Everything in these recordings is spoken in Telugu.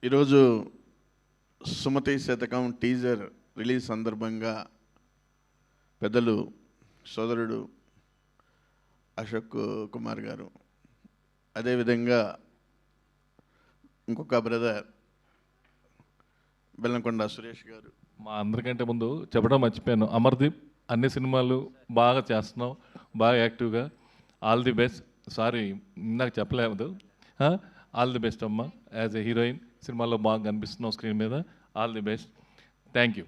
ఈరోజు సుమతి శతకం టీజర్ రిలీజ్ సందర్భంగా పెద్దలు సోదరుడు అశోక్ కుమార్ గారు, అదేవిధంగా ఇంకొక బ్రదర్ బెల్లంకొండ సురేష్ గారు. మా అందరికంటే ముందు చెప్పడం మర్చిపోయాను, అమర్దీప్ అన్ని సినిమాలు బాగా చేస్తున్నావు, బాగా యాక్టివ్గా. All the best. సారీ ఇందాక చెప్పలేదు. ఆల్ ది బెస్ట్ అమ్మ. యాజ్ ఎ హీరోయిన్ సినిమాలో బాగా కనిపిస్తున్నావు స్క్రీన్ మీద. All the best. Thank you.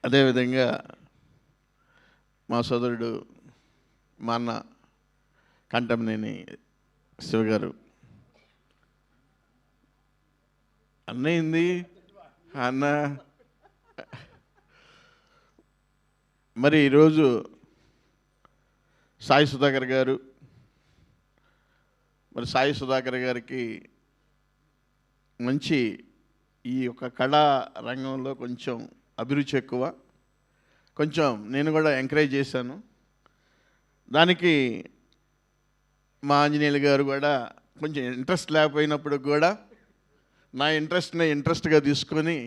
అదేవిధంగా మా సోదరుడు మా అన్న కంటమనేని శివగారు. అన్నయింది అన్న. మరి ఈరోజు సాయి సుధాకర్ గారు, మరి సాయి సుధాకర్ గారికి మంచి ఈ యొక్క కళా రంగంలో కొంచెం అభిరుచి ఎక్కువ. కొంచెం నేను కూడా ఎంకరేజ్ చేశాను. దానికి మా ఆంజనేయులు గారు కూడా కొంచెం ఇంట్రెస్ట్ లేకపోయినప్పుడు కూడా నా ఇంట్రెస్ట్గా తీసుకొని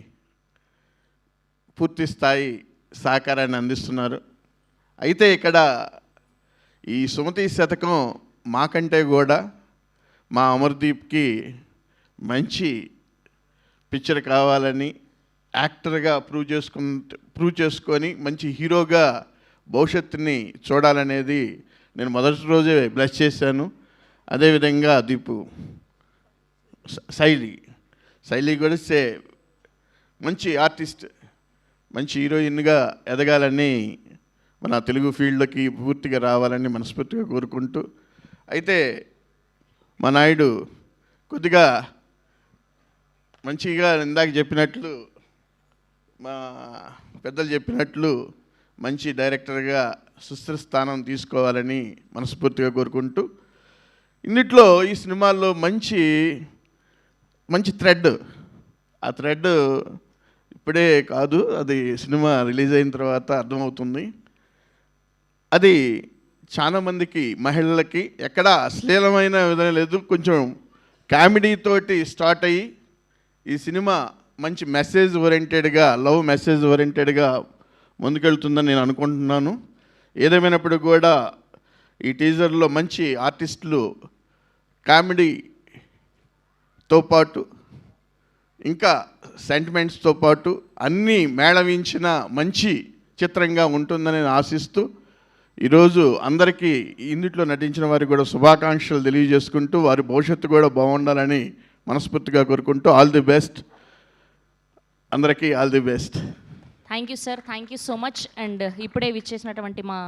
పూర్తి స్థాయి సహకారాన్ని అందిస్తున్నారు. అయితే ఇక్కడ ఈ సుమతి శతకం మాకంటే కూడా మా అమర్దీప్కి మంచి పిక్చర్ కావాలని, యాక్టర్గా ప్రూవ్ చేసుకొని మంచి హీరోగా భవిష్యత్తుని చూడాలనేది నేను మొదటి రోజే బ్లెస్ చేశాను. అదేవిధంగా దీపు శైలి కూడా మంచి ఆర్టిస్ట్, మంచి హీరోయిన్గా ఎదగాలని, మన తెలుగు ఫీల్డ్కి పూర్తిగా రావాలని మనస్ఫూర్తిగా కోరుకుంటూ, అయితే మా నాయుడు కొద్దిగా మంచిగా ఇందాక చెప్పినట్లు, మా పెద్దలు చెప్పినట్లు మంచి డైరెక్టర్గా సుస్థిర స్థానం తీసుకోవాలని మనస్ఫూర్తిగా కోరుకుంటూ, ఇన్నిట్లో ఈ సినిమాల్లో మంచి థ్రెడ్, ఆ థ్రెడ్ ఇప్పుడే కాదు, అది సినిమా రిలీజ్ అయిన తర్వాత అర్థమవుతుంది. అది చాలామందికి మహిళలకి ఎక్కడా అశ్లీలమైన విధంగా లేదు, కొంచెం కామెడీతోటి స్టార్ట్ అయ్యి ఈ సినిమా మంచి మెసేజ్ ఓరియంటెడ్గా, లవ్ మెసేజ్ ఓరియంటెడ్గా ముందుకెళ్తుందని నేను అనుకుంటున్నాను. ఏదేమైనప్పుడు కూడా ఈ టీజర్లో మంచి ఆర్టిస్టులు కామెడీతో పాటు ఇంకా సెంటిమెంట్స్తో పాటు అన్నీ మేళవించిన మంచి చిత్రంగా ఉంటుందని నేను ఆశిస్తూ, ఈరోజు అందరికీ ఇందులో నటించిన వారికి కూడా శుభాకాంక్షలు తెలియజేసుకుంటూ, వారి భవిష్యత్తు కూడా బాగుండాలని మనస్ఫూర్తిగా కోరుకుంటూ, ఆల్ ది బెస్ట్ అందరికీ. All the best. Thank you sir, thank you so much. And ఇప్పుడే విచ్చేసినటువంటి మా